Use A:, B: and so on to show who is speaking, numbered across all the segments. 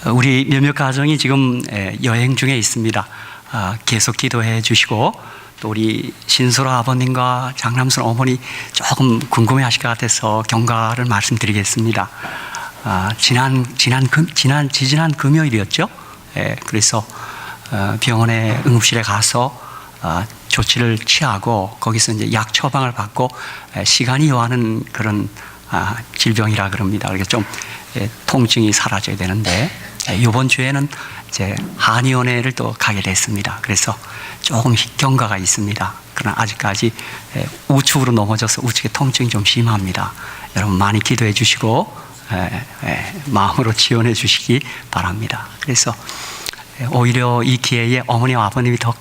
A: 우리 몇몇 가정이 지금 여행 중에 있습니다. 계속 기도해 주시고, 또 우리 신소라 아버님과 장남순 어머니 조금 궁금해 하실 것 같아서 경과를 말씀드리겠습니다. 지지난 금요일이었죠. 그래서 병원에 응급실에 가서 조치를 취하고, 거기서 이제 약 처방을 받고 시간이 요하는 그런 질병이라 그럽니다. 그래서 좀 통증이 사라져야 되는데, 이번 주에는 이제 한의원에를 또 가게 됐습니다. 그래서 조금 경과가 있습니다. 그러나 아직까지 우측으로 넘어져서 우측에 통증이 좀 심합니다. 여러분 많이 기도해 주시고 마음으로 지원해 주시기 바랍니다. 그래서 오히려 이 기회에 어머니와 아버님이 더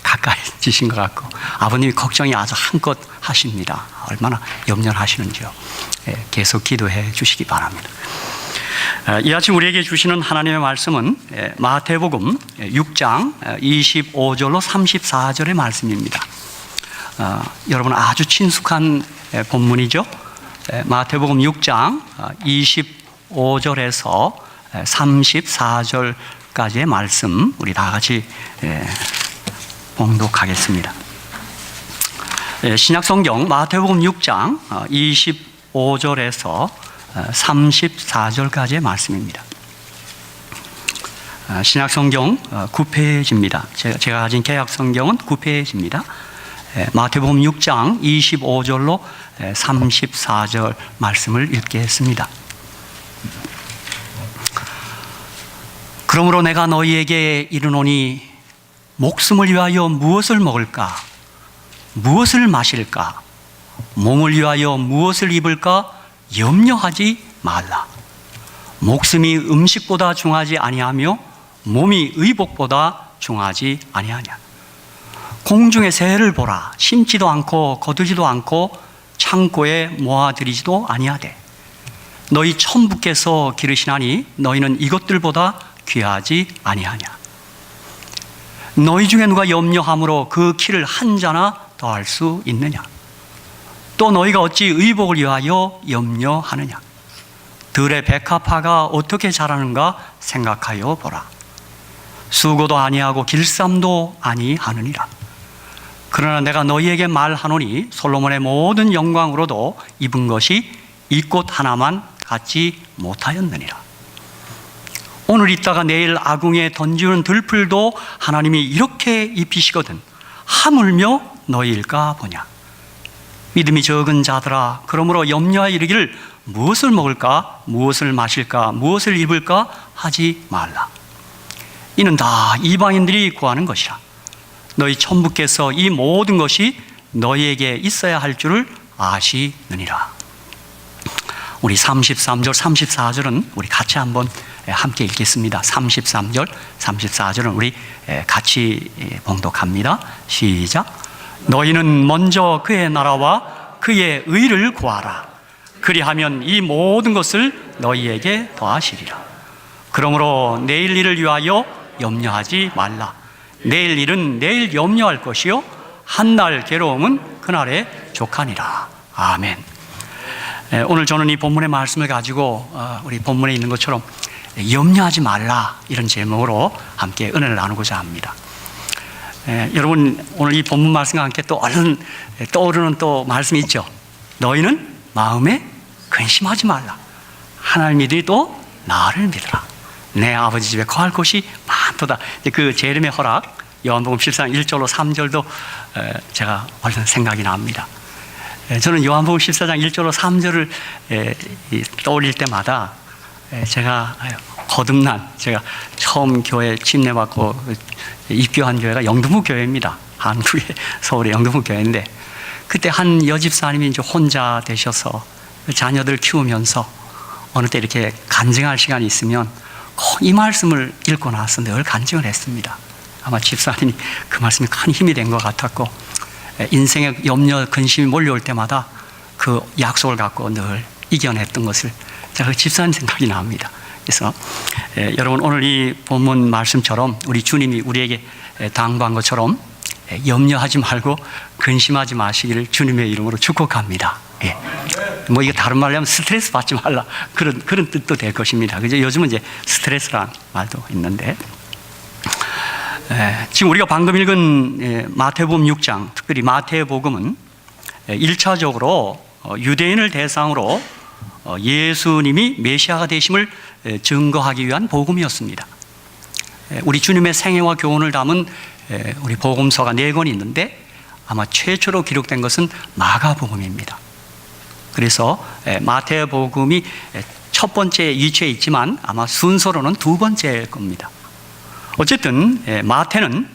A: 가까이지신 것 같고, 아버님이 걱정이 아주 한껏 하십니다. 얼마나 염려하시는지요. 계속 기도해 주시기 바랍니다. 이 아침 우리에게 주시는 하나님의 말씀은 마태복음 6장 25절로 34절의 말씀입니다. 여러분 아주 친숙한 본문이죠. 마태복음 6장 25절에서 34절까지의 말씀 우리 다 같이 봉독하겠습니다. 신약성경 마태복음 6장 25절에서 34절까지의 말씀입니다. 신약성경 9페이지입니다. 제가 가진 개약성경은 9페이지입니다. 마태복음 6장 25절로 34절 말씀을 읽겠습니다. 그러므로 내가 너희에게 이르노니 목숨을 위하여 무엇을 먹을까? 무엇을 마실까? 몸을 위하여 무엇을 입을까? 염려하지 말라. 목숨이 음식보다 중하지 아니하며 몸이 의복보다 중하지 아니하냐. 공중의 새를 보라. 심지도 않고 거두지도 않고 창고에 모아들이지도 아니하되 너희 천부께서 기르시나니 너희는 이것들보다 귀하지 아니하냐. 너희 중에 누가 염려함으로 그 키를 한 자나 더할 수 있느냐. 또 너희가 어찌 의복을 위하여 염려하느냐. 들의 백합화가 어떻게 자라는가 생각하여 보라. 수고도 아니하고 길쌈도 아니하느니라. 그러나 내가 너희에게 말하노니 솔로몬의 모든 영광으로도 입은 것이 이 꽃 하나만 갖지 못하였느니라. 오늘 있다가 내일 아궁이에 던지는 들풀도 하나님이 이렇게 입히시거든 하물며 너희일까 보냐. 믿음이 적은 자들아, 그러므로 염려하여 이르기를 무엇을 먹을까, 무엇을 마실까, 무엇을 입을까 하지 말라. 이는 다 이방인들이 구하는 것이라. 너희 천부께서 이 모든 것이 너희에게 있어야 할 줄을 아시느니라. 우리 33절, 34절은 우리 같이 한번 함께 읽겠습니다. 33절, 34절은 우리 같이 봉독합니다. 시작. 너희는 먼저 그의 나라와 그의 의를 구하라. 그리하면 이 모든 것을 너희에게 더하시리라. 그러므로 내일 일을 위하여 염려하지 말라. 내일 일은 내일 염려할 것이요 한날 괴로움은 그날에 족하니라. 아멘. 오늘 저는 이 본문의 말씀을 가지고 우리 본문에 있는 것처럼 염려하지 말라 이런 제목으로 함께 은혜를 나누고자 합니다. 여러분 오늘 이 본문 말씀과 함께 또 얼른 떠오르는 또 말씀이 있죠. 너희는 마음에 근심하지 말라. 하나님 믿으니 또 나를 믿으라. 내 아버지 집에 거할 곳이 많도다. 그 재림의 허락 요한복음 14장 1절로 3절도 제가 얼른 생각이 납니다. 저는 요한복음 14장 1절로 3절을 떠올릴 때마다 제가 거듭난, 제가 처음 교회 침례받고 입교한 교회가 영등포 교회입니다. 한국의 서울의 영등포 교회인데, 그때 한 여집사님이 이제 혼자 되셔서 자녀들 키우면서 어느 때 이렇게 간증할 시간이 있으면 꼭 이 말씀을 읽고 나서 늘 간증을 했습니다. 아마 집사님이 그 말씀이 큰 힘이 된 것 같았고, 인생의 염려, 근심이 몰려올 때마다 그 약속을 갖고 늘 이겨냈던 것을 제가 그 집사님 생각이 납니다. 그래서 여러분 오늘 이 본문 말씀처럼 우리 주님이 우리에게 당부한 것처럼 염려하지 말고 근심하지 마시기를 주님의 이름으로 축복합니다. 예. 뭐 이거 다른 말로 하면 스트레스 받지 말라 그런 뜻도 될 것입니다. 그죠? 요즘은 이제 스트레스란 말도 있는데, 지금 우리가 방금 읽은 마태복음 6장, 특별히 마태복음은 1차적으로 유대인을 대상으로 예수님이 메시아가 되심을 증거하기 위한 복음이었습니다. 우리 주님의 생애와 교훈을 담은 우리 복음서가 4권이 있는데 아마 최초로 기록된 것은 마가복음입니다. 그래서 마태복음이 첫 번째 위치에 있지만 아마 순서로는 두 번째일 겁니다. 어쨌든 마태는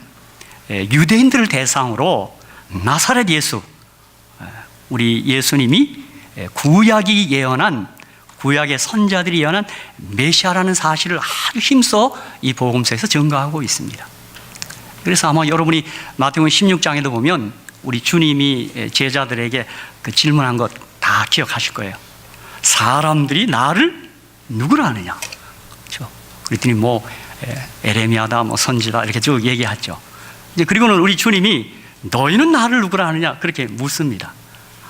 A: 유대인들을 대상으로 나사렛 예수, 우리 예수님이 구약이 예언한, 구약의 선자들이 예언한 메시아라는 사실을 아주 힘써 이 복음서에서 증거하고 있습니다. 그래서 아마 여러분이 마태복음 16장에도 보면 우리 주님이 제자들에게 그 질문한 것 다 기억하실 거예요. 사람들이 나를 누구라 하느냐? 그렇죠? 그랬더니 뭐 에레미야다, 뭐 선지다 이렇게 쭉 얘기하죠. 이제 그리고는 우리 주님이 너희는 나를 누구라 하느냐? 그렇게 묻습니다.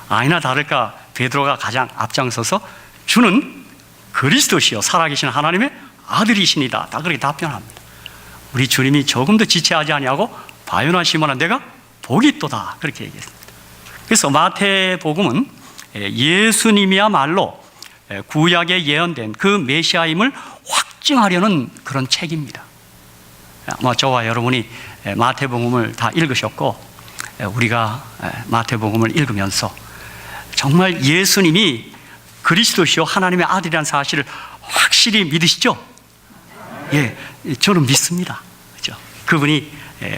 A: 아니나 다를까 베드로가 가장 앞장서서 주는 그리스도시요 살아계신 하나님의 아들이시니다. 다 그렇게 답변합니다. 우리 주님이 조금도 지체하지 아니하고 바요나 시몬아 내가 복이 있도다 그렇게 얘기했습니다. 그래서 마태복음은 예수님이야말로 구약에 예언된 그 메시아임을 확증하려는 그런 책입니다. 아마 저와 여러분이 마태복음을 다 읽으셨고 우리가 마태복음을 읽으면서 정말 예수님이 그리스도시요 하나님의 아들이라는 사실을 확실히 믿으시죠? 예, 저는 믿습니다. 그렇죠? 그분이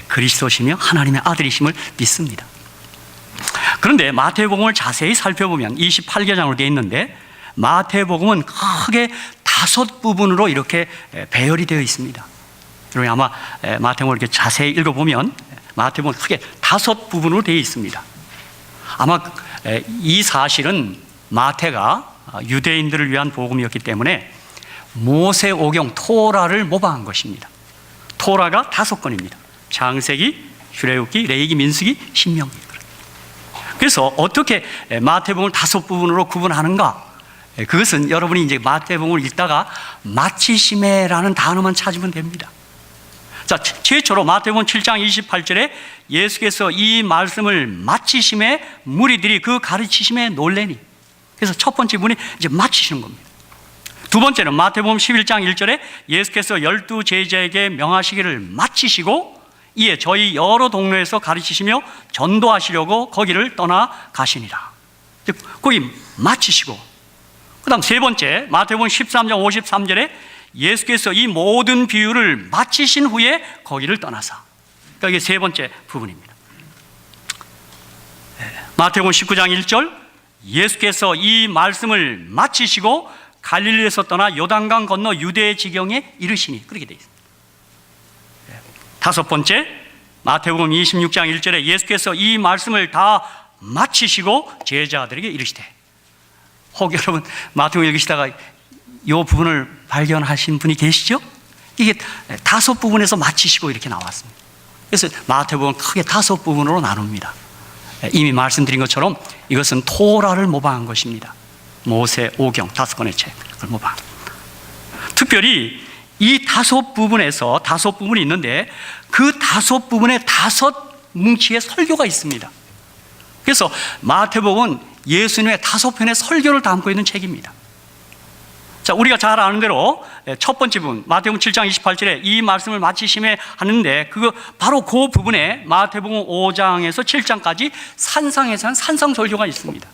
A: 그리스도시며 하나님의 아들이심을 믿습니다. 그런데 마태복음을 자세히 살펴보면 28계장으로 되어 있는데 마태복음은 크게 5 부분으로 이렇게 배열이 되어 있습니다. 여러분 아마 마태복음을 이렇게 자세히 읽어보면 마태복음은 크게 5 부분으로 되어 있습니다. 아마 이 사실은 마태가 유대인들을 위한 복음이었기 때문에 모세오경 토라를 모방한 것입니다. 토라가 5권입니다. 창세기, 출애굽기, 레위기, 민수기, 신명기. 그래서 어떻게 마태복음을 5 부분으로 구분하는가? 그것은 여러분이 이제 마태복음을 읽다가 마치심에라는 단어만 찾으면 됩니다. 자, 최초로 마태복음 7장 28절에 예수께서 이 말씀을 마치심에 무리들이 그 가르치심에 놀래니. 그래서 첫 번째 분이 이제 마치시는 겁니다. 두 번째는 마태복음 11장 1절에 예수께서 12 제자에게 명하시기를 마치시고 이에 저희 여러 동네에서 가르치시며 전도하시려고 거기를 떠나 가시니라. 거기 마치시고, 그 다음 세 번째 마태복음 13장 53절에 예수께서 이 모든 비유를 마치신 후에 거기를 떠나사. 그러니까 이게 세 번째 부분입니다. 마태복음 19장 1절 예수께서 이 말씀을 마치시고 갈릴리에서 떠나 요단강 건너 유대 지경에 이르시니. 그렇게 되어 있습니다. 다섯 번째 마태복음 26장 1절에 예수께서 이 말씀을 다 마치시고 제자들에게 이르시되. 혹 여러분 마태복음 읽으시다가 이 부분을 발견하신 분이 계시죠? 이게 5 부분에서 마치시고 이렇게 나왔습니다. 그래서 마태복음은 크게 5 부분으로 나눕니다. 이미 말씀드린 것처럼 이것은 토라를 모방한 것입니다. 모세, 오경 5권의 책을 모방. 특별히 이 5 부분에서 5 부분이 있는데 그 5 부분에 5 뭉치의 설교가 있습니다. 그래서 마태복음은 예수님의 5편의 설교를 담고 있는 책입니다. 자, 우리가 잘 아는 대로 첫 번째 부분 마태복음 7장 28절에 이 말씀을 마치심에 하는데 바로 그 부분에 마태복음 5장에서 7장까지 산상에서 한 산상설교가 있습니다.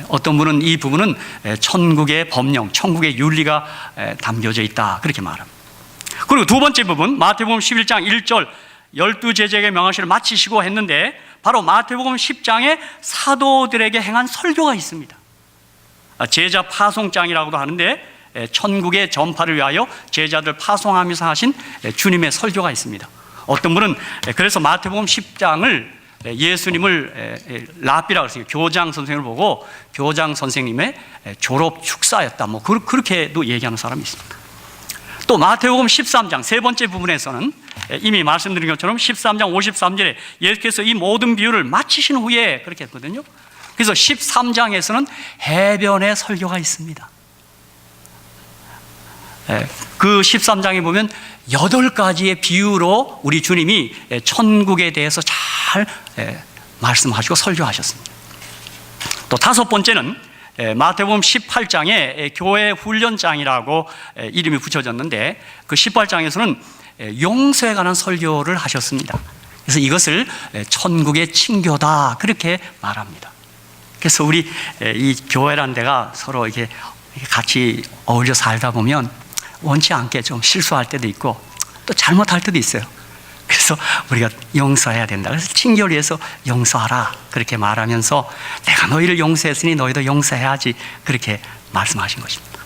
A: 어떤 분은 이 부분은 천국의 법령, 천국의 윤리가 담겨져 있다 그렇게 말합니다. 그리고 두 번째 부분 마태복음 11장 1절 12 제자에게 명하시를 마치시고 했는데 바로 마태복음 10장에 사도들에게 행한 설교가 있습니다. 제자 파송장이라고도 하는데 천국의 전파를 위하여 제자들 파송하면서 하신 주님의 설교가 있습니다. 어떤 분은 그래서 마태복음 10장을 예수님을 랍비라고 했어요. 교장 선생님을 보고 교장 선생님의 졸업 축사였다. 뭐 그렇게도 얘기하는 사람이 있습니다. 또 마태복음 13장 세 번째 부분에서는 이미 말씀드린 것처럼 13장 53절에 예수께서 이 모든 비유를 마치신 후에 그렇게 했거든요. 그래서 13장에서는 해변의 설교가 있습니다. 그 13장에 보면 8가지의 비유로 우리 주님이 천국에 대해서 잘 말씀하시고 설교하셨습니다. 또 5번째는 마태복음 18장에 교회 훈련장이라고 이름이 붙여졌는데, 그 18장에서는 용서에 관한 설교를 하셨습니다. 그래서 이것을 천국의 친교다 그렇게 말합니다. 그래서 우리 이 교회라는 데가 서로 이렇게 같이 어울려 살다 보면 원치 않게 좀 실수할 때도 있고 또 잘못할 때도 있어요. 그래서 우리가 용서해야 된다. 그래서 친교를 위해서 용서하라 그렇게 말하면서 내가 너희를 용서했으니 너희도 용서해야지 그렇게 말씀하신 것입니다.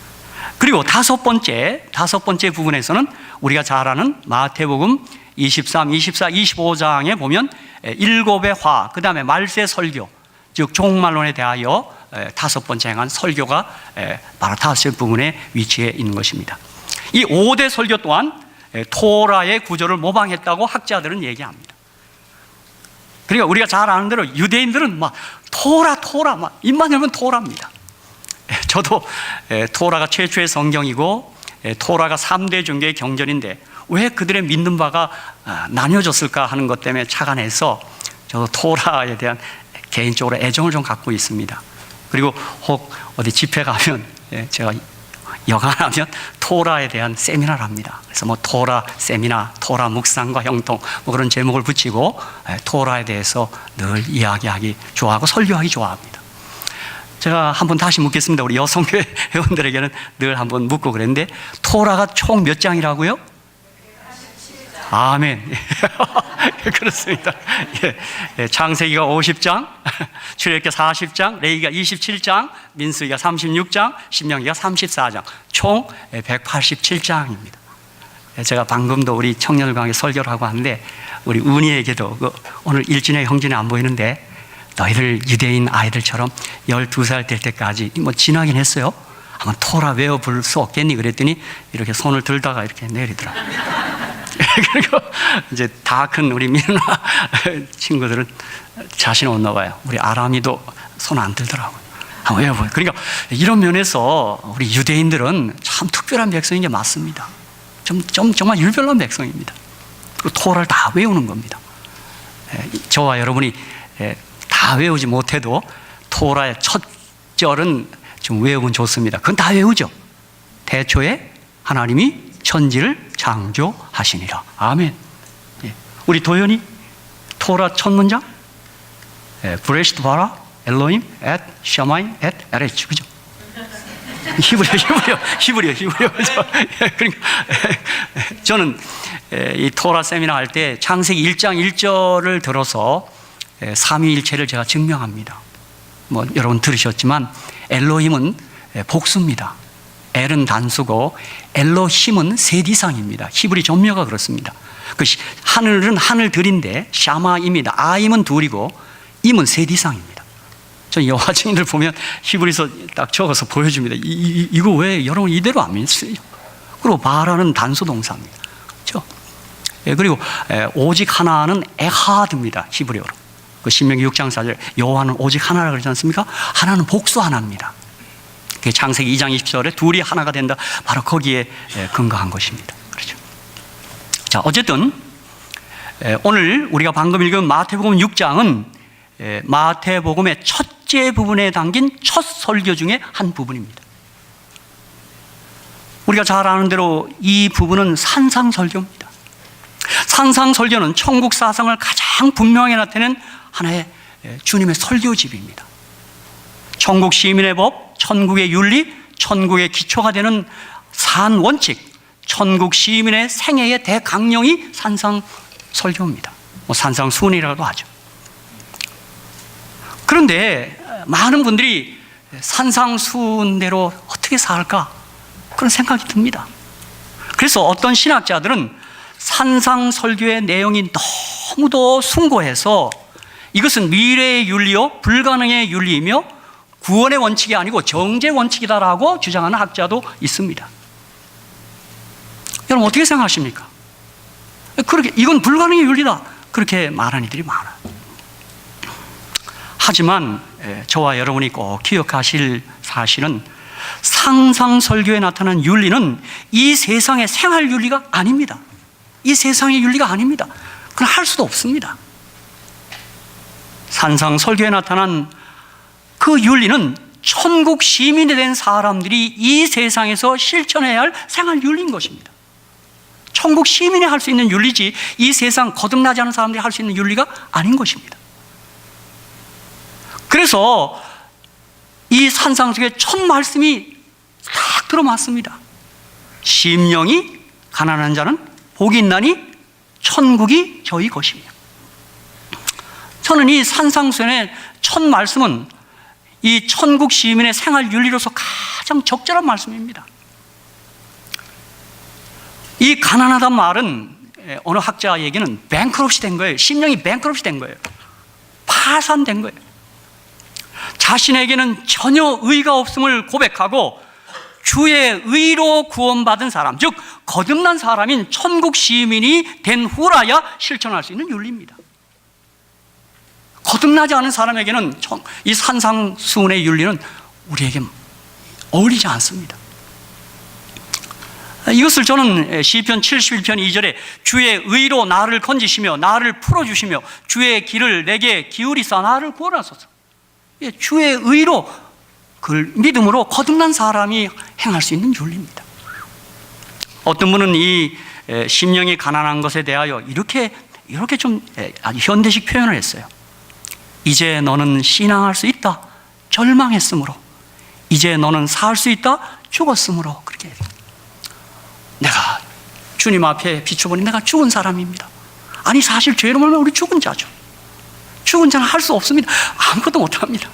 A: 그리고 5번째 부분에서는 우리가 잘 아는 마태복음 23, 24, 25장에 보면 7의 화, 그 다음에 말세 설교, 즉 종말론에 대하여 5번째 행한 설교가 바로 5째 부분에 위치해 있는 것입니다. 이 5대 설교 또한 토라의 구조를 모방했다고 학자들은 얘기합니다. 그러니까 우리가 잘 아는 대로 유대인들은 막 토라 막 입만 열면 토라입니다. 저도 토라가 최초의 성경이고 토라가 3대 종교의 경전인데 왜 그들의 믿는 바가 나뉘어졌을까 하는 것 때문에 착안해서 저도 토라에 대한 개인적으로 애정을 좀 갖고 있습니다. 그리고 혹 어디 집회 가면 제가 여간하면 토라에 대한 세미나를 합니다. 그래서 뭐 토라 세미나, 토라 묵상과 형통 뭐 그런 제목을 붙이고 토라에 대해서 늘 이야기하기 좋아하고 설교하기 좋아합니다. 제가 한번 다시 묻겠습니다. 우리 여성교회 회원들에게는 늘 한번 묻고 그랬는데 토라가 총 몇 장이라고요? 아멘. 그렇습니다. 창세기가 50장, 출애굽기 40장, 레위기가 27장, 민수기가 36장, 신명기가 34장, 총 187장입니다. 제가 방금도 우리 청년을 강의 설교를 하고 하는데 우리 은희에게도 오늘 일진의 형진이 안 보이는데 너희들 유대인 아이들처럼 12살 될 때까지 뭐 지나긴 했어요. 한번 토라 외워 볼 수 없겠니? 그랬더니 이렇게 손을 들다가 이렇게 내리더라고요. 그리고 이제 다 큰 우리 민우나 친구들은 자신 없나 봐요. 우리 아람이도 손 안 들더라고요. 한번 외워봐요. 그러니까 이런 면에서 우리 유대인들은 참 특별한 백성인 게 맞습니다. 정말 유별난 백성입니다. 그 토라를 다 외우는 겁니다. 저와 여러분이 다 외우지 못해도 토라의 첫 절은 좀 외우면 좋습니다. 그건 다 외우죠. 태초에 하나님이 천지를 창조하시니라. 아멘. 우리 도연이 토라 첫 문장 브레시트 바라 엘로힘 앳 샤마임 앳 에레츠, 그죠? 히브리어. 그러니까 저는 이 토라 세미나 할 때 창세기 1장 1절을 들어서 삼위일체를 제가 증명합니다. 뭐 여러분 들으셨지만 엘로힘은 복수입니다. 엘은 단수고 엘로힘은 셋이상입니다. 히브리 전묘가 그렇습니다. 그 하늘은 하늘들인데 샤마입니다. 아임은 둘이고 임은 셋이상입니다. 전 여호와 증인들 보면 히브리서 딱 적어서 보여줍니다. 이거 왜 여러분 이대로 안 믿으세요? 그리고 바라는 단수 동사입니다. 그렇죠? 그리고 오직 하나는 에하드입니다. 히브리어로. 그 신명기 6장 4절 여호와는 오직 하나라 그러지 않습니까? 하나는 복수 하나입니다. 창세기 2장 20절에 둘이 하나가 된다. 바로 거기에 근거한 것입니다. 그렇죠. 자, 어쨌든 오늘 우리가 방금 읽은 마태복음 6장은 마태복음의 첫째 부분에 담긴 첫 설교 중에 한 부분입니다. 우리가 잘 아는 대로 이 부분은 산상설교입니다. 산상설교는 천국 사상을 가장 분명하게 나타내는 하나의 주님의 설교집입니다. 천국 시민의 법, 천국의 윤리, 천국의 기초가 되는 산원칙, 천국 시민의 생애의 대강령이 산상설교입니다. 뭐 산상순이라고도 하죠. 그런데 많은 분들이 산상순대로 어떻게 살까? 그런 생각이 듭니다. 그래서 어떤 신학자들은 산상설교의 내용이 너무도 숭고해서 이것은 미래의 윤리요 불가능의 윤리이며 구원의 원칙이 아니고 정죄 원칙이다라고 주장하는 학자도 있습니다. 여러분 어떻게 생각하십니까? 그렇게 이건 불가능의 윤리다 그렇게 말하는 이들이 많아요. 하지만 저와 여러분이 꼭 기억하실 사실은 상상설교에 나타난 윤리는 이 세상의 생활 윤리가 아닙니다. 이 세상의 윤리가 아닙니다. 그건 할 수도 없습니다. 상상설교에 나타난 그 윤리는 천국 시민이 된 사람들이 이 세상에서 실천해야 할 생활 윤리인 것입니다. 천국 시민이 할 수 있는 윤리지 이 세상 거듭나지 않은 사람들이 할 수 있는 윤리가 아닌 것입니다. 그래서 이 산상 속에 첫 말씀이 딱 들어맞습니다. 심령이 가난한 자는 복이 있나니 천국이 저희 것이며. 저는 이 산상수의 첫 말씀은 이 천국 시민의 생활 윤리로서 가장 적절한 말씀입니다. 이 가난하단 말은 어느 학자 얘기는 뱅크럽시 된 거예요. 심령이 뱅크럽시 된 거예요. 파산된 거예요. 자신에게는 전혀 의가 없음을 고백하고 주의 의로 구원받은 사람, 즉 거듭난 사람인 천국 시민이 된 후라야 실천할 수 있는 윤리입니다. 거듭나지 않은 사람에게는 이 산상수훈의 윤리는 우리에게 어울리지 않습니다. 이것을 저는 시편 71편 2절에 주의 의로 나를 건지시며 나를 풀어주시며 주의 길을 내게 기울이사 나를 구원하소서. 주의 의로 그 믿음으로 거듭난 사람이 행할 수 있는 윤리입니다. 어떤 분은 이 심령이 가난한 것에 대하여 이렇게 좀 아주 현대식 표현을 했어요. 이제 너는 신앙할 수 있다 절망했으므로, 이제 너는 살 수 있다 죽었으므로. 그렇게 해요. 내가 주님 앞에 비춰보니 내가 죽은 사람입니다. 아니 사실 죄로 말하면 우리 죽은 자죠. 죽은 자는 할 수 없습니다. 아무것도 못합니다.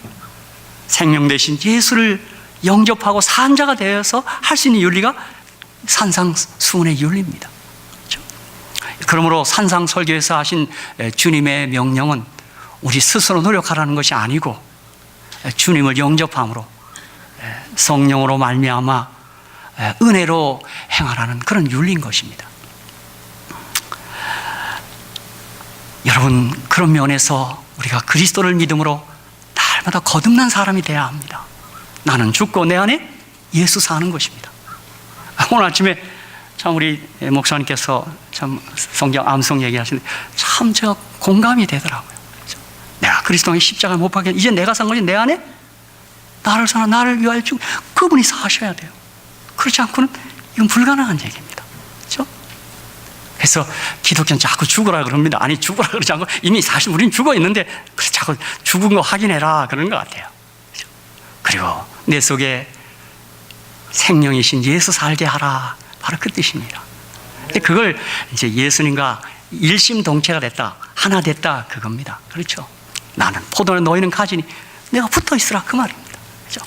A: 생명 대신 예수를 영접하고 산 자가 되어서 할 수 있는 윤리가 산상수훈의 윤리입니다. 그렇죠? 그러므로 산상설교에서 하신 주님의 명령은 우리 스스로 노력하라는 것이 아니고 주님을 영접함으로 성령으로 말미암아 은혜로 행하라는 그런 윤리인 것입니다. 여러분, 그런 면에서 우리가 그리스도를 믿음으로 날마다 거듭난 사람이 되어야 합니다. 나는 죽고 내 안에 예수 사는 것입니다. 오늘 아침에 참 우리 목사님께서 참 성경 암송 얘기하시는데 참 제가 공감이 되더라고요. 내가 그리스도의 십자가에 못 박혀 이제 내가 산 것이 내 안에 나를 사나 나를 위하여 죽 그분이 사셔야 돼요. 그렇지 않고는 이건 불가능한 얘기입니다. 그렇죠? 그래서 기독교는 자꾸 죽으라 그럽니다. 아니 죽으라 그러지 않고 이미 사실 우린 죽어 있는데 자꾸 죽은 거 확인해라 그러는 것 같아요. 그렇죠? 그리고 내 속에 생명이신 예수 살게 하라, 바로 그 뜻입니다. 근데 그걸 이제 예수님과 일심동체가 됐다, 하나 됐다, 그겁니다. 그렇죠? 나는 포도는 너희는 가지니 내가 붙어 있으라, 그 말입니다. 그렇죠?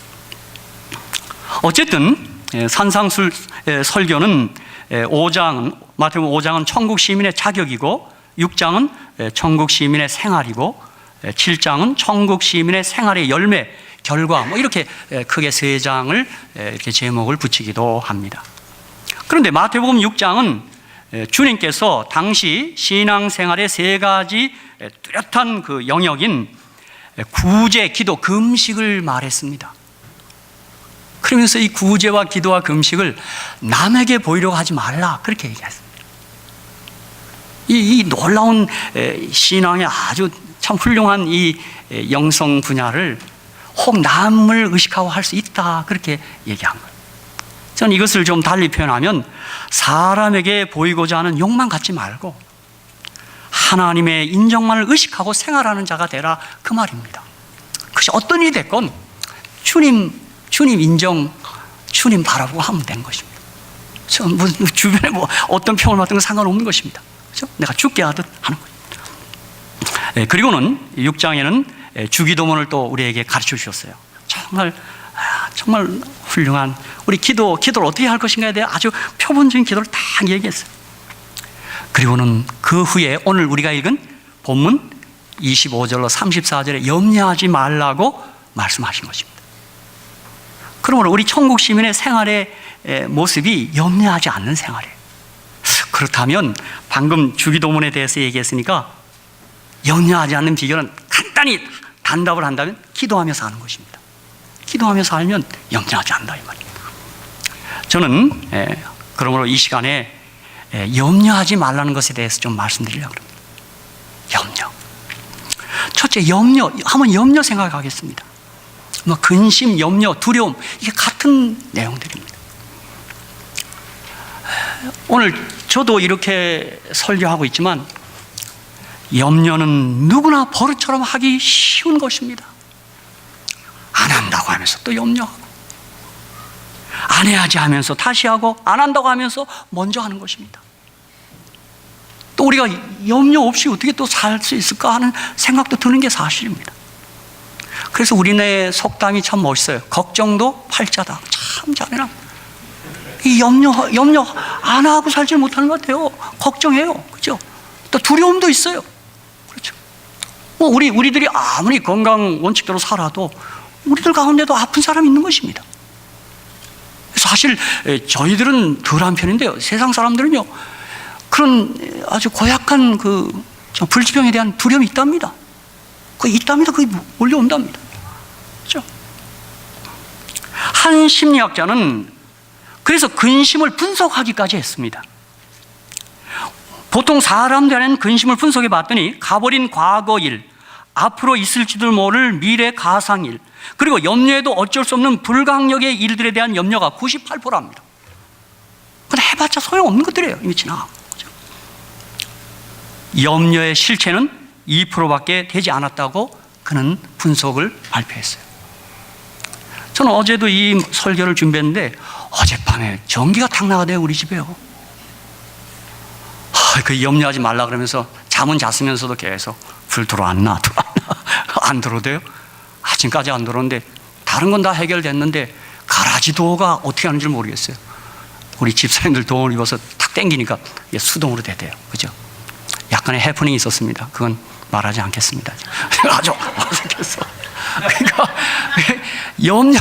A: 어쨌든 산상술 설교는 5장은 마태복음 5장은 천국 시민의 자격이고 6장은 천국 시민의 생활이고 7장은 천국 시민의 생활의 열매, 결과, 뭐 이렇게 크게 3장을 이렇게 제목을 붙이기도 합니다. 그런데 마태복음 6장은 주님께서 당시 신앙생활의 3가지 뚜렷한 그 영역인 구제, 기도, 금식을 말했습니다. 그러면서 이 구제와 기도와 금식을 남에게 보이려고 하지 말라, 그렇게 얘기했습니다. 이 놀라운 신앙의 아주 참 훌륭한 이 영성 분야를 혹 남을 의식하고 할 수 있다, 그렇게 얘기한 거예요. 저는 이것을 좀 달리 표현하면 사람에게 보이고자 하는 욕망 갖지 말고 하나님의 인정만을 의식하고 생활하는 자가 되라, 그 말입니다. 그것이 어떤 일이 됐건 주님 인정, 주님 바라보고 하면 되는 것입니다. 무슨 주변에 뭐 어떤 평을 받든 건 상관없는 것입니다. 그렇죠? 내가 죽게 하듯 하는 거예요. 그리고는 6장에는 주기도문을 또 우리에게 가르쳐 주셨어요. 정말 훌륭한 우리 기도를 어떻게 할 것인가에 대해 아주 표본적인 기도를 딱 얘기했어요. 그리고는 그 후에 오늘 우리가 읽은 본문 25절로 34절에 염려하지 말라고 말씀하신 것입니다. 그러므로 우리 천국 시민의 생활의 모습이 염려하지 않는 생활이에요. 그렇다면 방금 주기도문에 대해서 얘기했으니까 염려하지 않는 비결은 간단히 단답을 한다면 기도하며 사는 것입니다. 기도하며 살면 염려하지 않는다 이 말입니다. 저는 그러므로 이 시간에 염려하지 말라는 것에 대해서 좀 말씀드리려고 합니다. 염려. 첫째, 염려. 한번 염려 생각하겠습니다. 뭐 근심, 염려, 두려움, 이게 같은 내용들입니다. 오늘 저도 이렇게 설교하고 있지만 염려는 누구나 버릇처럼 하기 쉬운 것입니다. 안 한다고 하면서 또 염려하고, 안 해야지 하면서 다시 하고, 안 한다고 하면서 먼저 하는 것입니다. 또 우리가 염려 없이 어떻게 또 살 수 있을까 하는 생각도 드는 게 사실입니다. 그래서 우리네 속담이 참 멋있어요. 걱정도 팔자다. 참 잘해라. 이 염려 안 하고 살지 못하는 것 같아요. 걱정해요. 그죠? 또 두려움도 있어요. 그렇죠? 뭐 우리들이 아무리 건강 원칙대로 살아도 우리들 가운데도 아픈 사람이 있는 것입니다. 사실 저희들은 덜한 편인데요. 세상 사람들은요, 그런 아주 고약한 그 불치병에 대한 두려움이 있답니다. 그게 있답니다. 그게 몰려온답니다. 그렇죠? 한 심리학자는 그래서 근심을 분석하기까지 했습니다. 보통 사람들은 근심을 분석해 봤더니 가버린 과거 일, 앞으로 있을지도 모를 미래 가상일, 그리고 염려에도 어쩔 수 없는 불가항력의 일들에 대한 염려가 98%랍니다. 근데 해봤자 소용없는 것들이에요. 이미 지나가고. 그렇죠? 염려의 실체는 2%밖에 되지 않았다고 그는 분석을 발표했어요. 저는 어제도 이 설교를 준비했는데 어젯밤에 전기가 탁 나가대요. 우리 집에요. 그 염려하지 말라 그러면서 잠은 잤으면서도 계속 불 들어왔나 안 들어오대요. 아침까지 안 들어오는데 다른 건 다 해결됐는데 가라지 도어가 어떻게 하는지 모르겠어요. 우리 집사님들 도움을 입어서 탁 당기니까 수동으로 되대요. 그죠? 약간의 해프닝이 있었습니다. 그건 말하지 않겠습니다. 아주 어색했어. 그러니까 염려.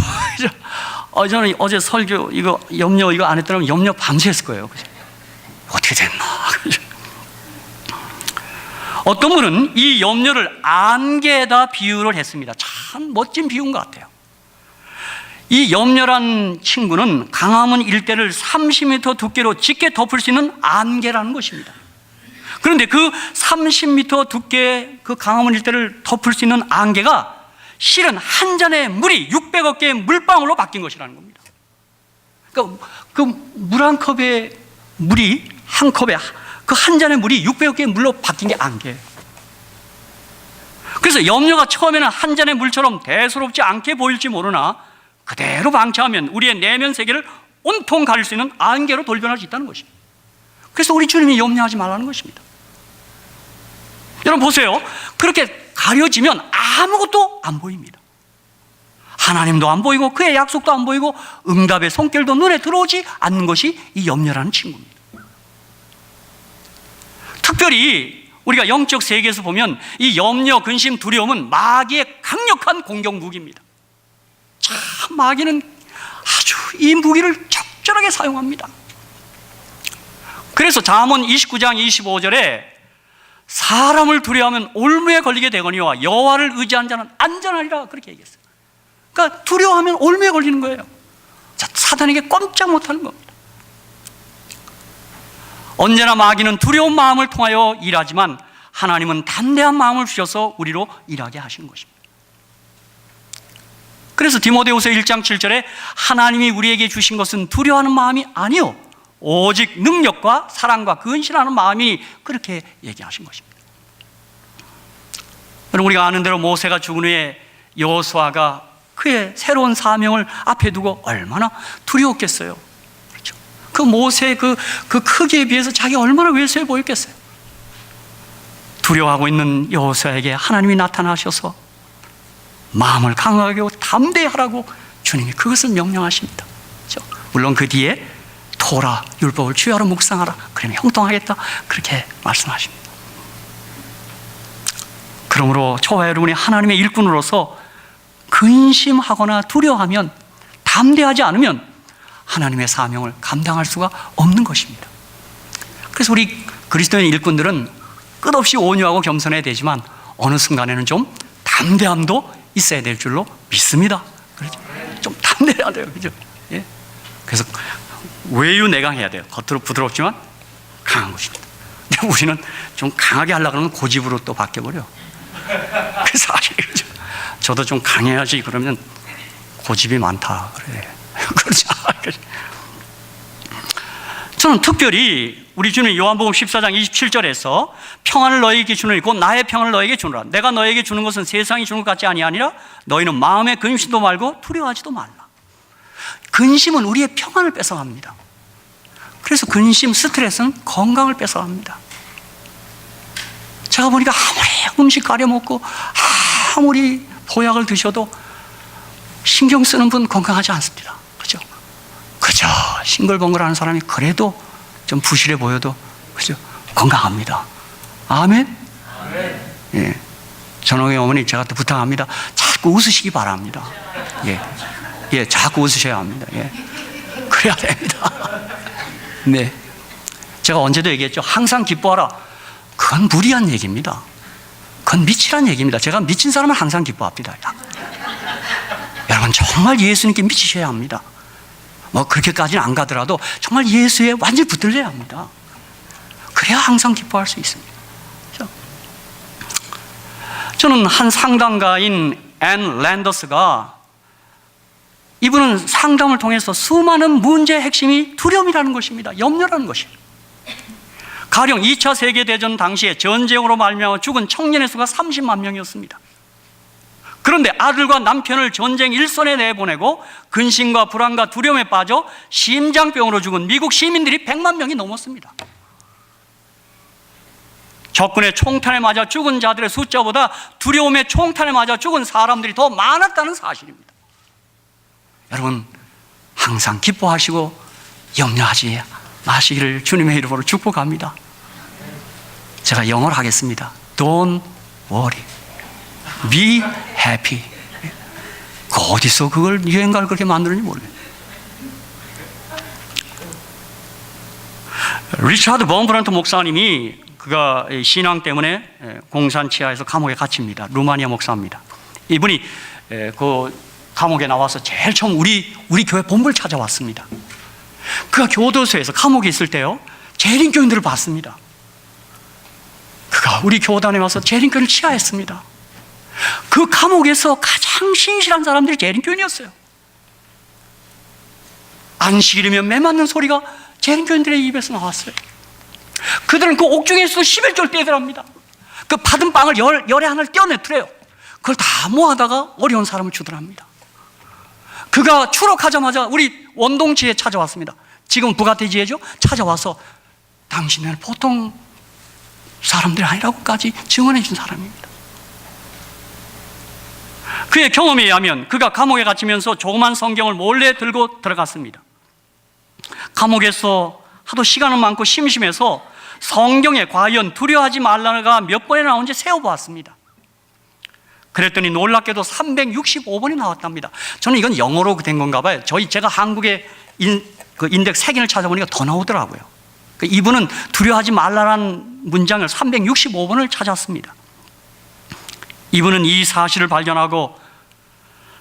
A: 저는 어제 설교 염려 이거 안 했더라면 염려 밤새 했을 거예요. 그죠? 어떻게 됐나? 어떤 분은 이 염려를 안개에다 비유를 했습니다. 참 멋진 비유인 것 같아요. 이 염려란 친구는 강화문 일대를 30m 두께로 짙게 덮을 수 있는 안개라는 것입니다. 그런데 그 30m 두께 그 강화문 일대를 덮을 수 있는 안개가 실은 한 잔의 물이 600억 개의 물방울로 바뀐 것이라는 겁니다. 그러니까 그 물 한 컵의 물이 한 컵에 그 한 잔의 물이 600억 개의 물로 바뀐 게 안개예요. 그래서 염려가 처음에는 한 잔의 물처럼 대수롭지 않게 보일지 모르나 그대로 방치하면 우리의 내면 세계를 온통 가릴 수 있는 안개로 돌변할 수 있다는 것입니다. 그래서 우리 주님이 염려하지 말라는 것입니다. 여러분 보세요. 그렇게 가려지면 아무것도 안 보입니다. 하나님도 안 보이고 그의 약속도 안 보이고 응답의 손길도 눈에 들어오지 않는 것이 이 염려라는 친구입니다. 특별히 우리가 영적 세계에서 보면 이 염려, 근심, 두려움은 마귀의 강력한 공격 무기입니다. 참 마귀는 아주 이 무기를 적절하게 사용합니다. 그래서 잠언 29장 25절에 사람을 두려워하면 올무에 걸리게 되거니와 여호와를 의지한 자는 안전하리라 그렇게 얘기했어요. 그러니까 두려워하면 올무에 걸리는 거예요. 자, 사단에게 꼼짝 못하는 겁니다. 언제나 마귀는 두려운 마음을 통하여 일하지만 하나님은 담대한 마음을 주셔서 우리로 일하게 하시는 것입니다. 그래서 디모데후서 1장 7절에 하나님이 우리에게 주신 것은 두려워하는 마음이 아니요 오직 능력과 사랑과 근신하는 마음이 그렇게 얘기하신 것입니다. 여러분 우리가 아는 대로 모세가 죽은 후에 여호수아가 그의 새로운 사명을 앞에 두고 얼마나 두려웠겠어요. 그렇죠? 그 모세의 그 크기에 비해서 자기가 얼마나 왜소해 보였겠어요. 두려워하고 있는 여호수아에게 하나님이 나타나셔서 마음을 강하게 하고 담대하라고 주님이 그것을 명령하십니다. 그렇죠? 물론 그 뒤에 토라 율법을 주야로 묵상하라 그러면 형통하겠다 그렇게 말씀하십니다. 그러므로 저와 여러분이 하나님의 일꾼으로서 근심하거나 두려워하면 담대하지 않으면 하나님의 사명을 감당할 수가 없는 것입니다. 그래서 우리 그리스도인 일꾼들은 끝없이 온유하고 겸손해야 되지만 어느 순간에는 좀 담대함도 있어야 될 줄로 믿습니다. 그렇죠? 좀 탐내야 돼요. 그죠? 예? 그래서 외유내강해야 돼요. 겉으로 부드럽지만 강한 것입니다. 근데 우리는 좀 강하게 하려고 하면 고집으로 또 바뀌어버려. 그 사실이죠. 저도 좀 강해야지 그러면 고집이 많다. 그래. 그렇죠. 저는 특별히 우리 주님 요한복음 14장 27절에서 평안을 너희에게 주노니 곧 나의 평안을 너희에게 주노라. 내가 너희에게 주는 것은 세상이 주는 것 같지 아니하니라. 너희는 마음에 근심도 말고 두려워하지도 말라. 근심은 우리의 평안을 뺏어갑니다. 그래서 근심, 스트레스는 건강을 뺏어갑니다. 제가 보니까 아무리 음식 가려 먹고 아무리 보약을 드셔도 신경 쓰는 분 건강하지 않습니다. 그죠? 그죠? 싱글벙글하는 사람이 그래도 좀 부실해 보여도 그죠? 건강합니다. 아멘? 예. 전홍의 어머니 제가 또 부탁합니다. 자꾸 웃으시기 바랍니다. 예. 예, 자꾸 웃으셔야 합니다. 예. 그래야 됩니다. 네. 제가 언제도 얘기했죠. 항상 기뻐하라. 그건 무리한 얘기입니다. 그건 미치란 얘기입니다. 제가 미친 사람은 항상 기뻐합니다. 여러분, 정말 예수님께 미치셔야 합니다. 뭐, 그렇게까지는 안 가더라도 정말 예수에 완전히 붙들려야 합니다. 그래야 항상 기뻐할 수 있습니다. 그렇죠? 저는 한 상담가인 앤 랜더스가 이분은 상담을 통해서 수많은 문제의 핵심이 두려움이라는 것입니다. 염려라는 것입니다. 가령 2차 세계대전 당시에 전쟁으로 말미암아 죽은 청년의 수가 30만 명이었습니다. 그런데 아들과 남편을 전쟁 일선에 내보내고 근심과 불안과 두려움에 빠져 심장병으로 죽은 미국 시민들이 100만 명이 넘었습니다. 적군의 총탄에 맞아 죽은 자들의 숫자보다 두려움의 총탄에 맞아 죽은 사람들이 더 많았다는 사실입니다. 여러분, 항상 기뻐하시고 염려하지 마시기를 주님의 이름으로 축복합니다. 제가 영어로 하겠습니다. Don't worry. Be happy. 그 어디서 그걸 유행가를 그렇게 만드는지 모르겠어요. 리차드 범브란트 목사님이 그가 신앙 때문에 공산치하에서 감옥에 갇힙니다. 루마니아 목사입니다. 이분이 그 감옥에 나와서 제일 처음 우리 교회 본부를 찾아왔습니다. 그가 교도소에서 감옥에 있을 때요, 재림교인들을 봤습니다. 그가 우리 교단에 와서 재림교인을 치하했습니다. 그 감옥에서 가장 신실한 사람들이 재림교인이었어요. 안식일이면 매 맞는 소리가 재림교인들의 입에서 나왔어요. 그들은 그 옥중에서도 11절 떼더랍니다. 그 받은 빵을 열에 하나를 떼어내더래요. 그걸 다 모아다가 어려운 사람을 주더랍니다. 그가 추록하자마자 우리 원동지에 찾아왔습니다. 지금 부가티지에죠. 찾아와서 당신은 보통 사람들이 아니라고까지 증언해 준 사람입니다. 그의 경험에 의하면 그가 감옥에 갇히면서 조그만 성경을 몰래 들고 들어갔습니다. 감옥에서 하도 시간은 많고 심심해서 성경에 과연 두려워하지 말라가 몇 번이나 나온지 세어보았습니다. 그랬더니 놀랍게도 365번이 나왔답니다. 저는 이건 영어로 된 건가 봐요. 제가 한국의 그 인덱스 색인을 찾아보니까 더 나오더라고요. 이분은 두려워하지 말라는 문장을 365번을 찾았습니다. 이분은 이 사실을 발견하고